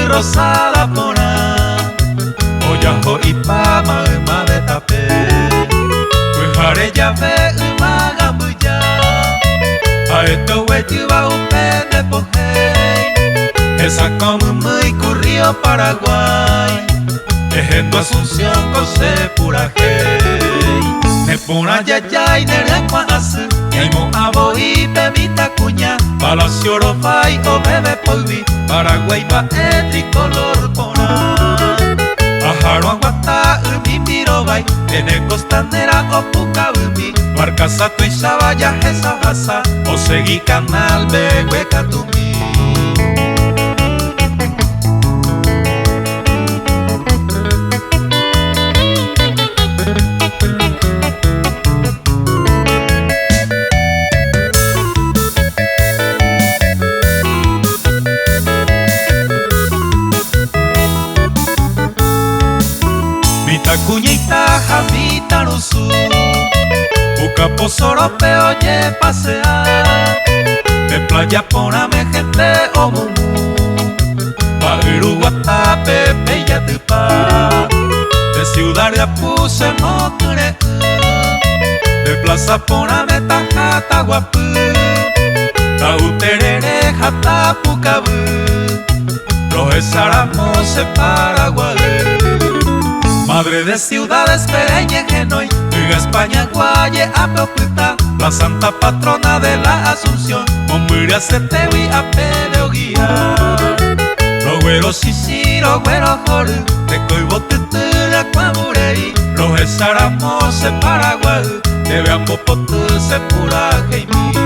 rosada pona Oyajo y pama uma de tape Cuijare ya ve uma gambuya A esto huechuba upe de pojei Esa como muy currío Paraguay Ejendo Asunción cose pura hey Ne pona ya y nerekwa asu Yaimo abo y bebita cuña Palacio Rofai o bebe polvi Paraguay va el tricolor pona Ajaro aguata umi mirobai Tiene costanera o puca umi Barcaza tu y sabaya esa basa O segui canal behueca tumi Cuñita jamita no su Busca pozoropeo oye pasear De playa poname gente o mumu Pa' Uruguata pepe ya tupa De ciudad ya puse mocre De plaza poname tajata guapu Ta uterere jata pucabu Los esáramos se Paraguay Madre de ciudades pereñas genoy Viga España, Guaye, Apeocuta La santa patrona de la Asunción Mombiria, Setewi, Apeleo, Guía Los güeros Sisi, los güeros Joru Tecoibo, Tutura, Cuaburey Los esáramos en Paraguay Debe a Popotu, se pura Jaime